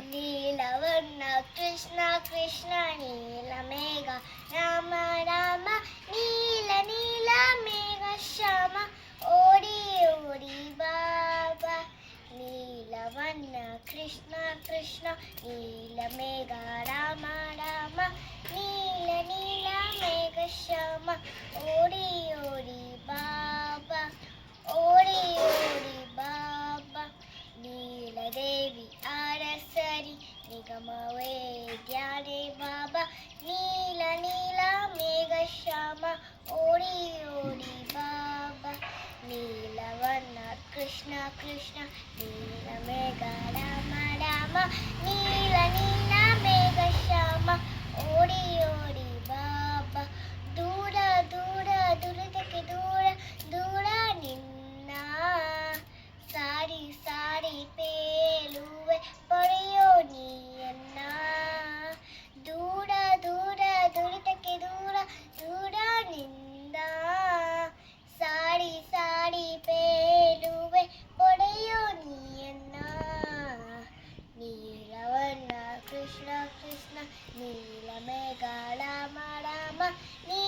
ನೀಲವರ್ಣ ಕೃಷ್ಣ ಕೃಷ್ಣ ನೀಲಮೇಘ ರಾಮ ರಾಮ ನೀಲ ನೀಲ ಮೇಘ ಶ್ಯಾಮ ಓಡಿ ಓಡಿ ಬಾಬಾ ನೀಲವರ್ಣ ಕೃಷ್ಣ ಕೃಷ್ಣ ನೀಲಮೇಘ ರಾಮ ರಾಮ ನೀಲ ನೀಲ ಮೇಘ ಶ್ಯಾಮ ಓಡಿ ಓಡಿ ಬಾಬಾ ಓಡಿ ಓಡಿ ಬಾಬಾ ನೀಲದೇವಿ ಅರಸರಿ ನಿಗಮವೇ ಧ್ಯಾನೆ ಬಾಬಾ ನೀಲ ನೀಲ ಮೇಘ ಶ್ಯಾಮ ಓಡಿ ಓಡಿ ಬಾಬಾ ನೀಲವರ್ಣ ಕೃಷ್ಣ ಕೃಷ್ಣ ನೀಲಮೇಘ ರಾಮ ರಾಮ ನೀಲ ನೀಲ ಮೇಘ ಶ್ಯಾಮ ಓಡಿ ಓಡಿ ಬಾಬಾ ದೂರ ದೂರ ದುರಿತಕ್ಕೆ ದೂರ ದೂರ ನಿನ್ನ ಸಾರಿ ಸಾರಿ ಪೇಲುವೆ ಪಡೆಯೋ ನೀಯನ್ನ ದೂರ ದೂರ ದುರಿತಕ್ಕೆ ದೂರ ದೂರ ನಿಂದ ಸಾರಿ ಸಾರಿ ಪೇಲುವೆ ಪಡೆಯೋ ನೀಯನ್ನ ನೀಲವರ್ಣ ಕೃಷ್ಣ ಕೃಷ್ಣ ನೀಲಮೇಘ ರಾಮ ರಾಮ ನೀ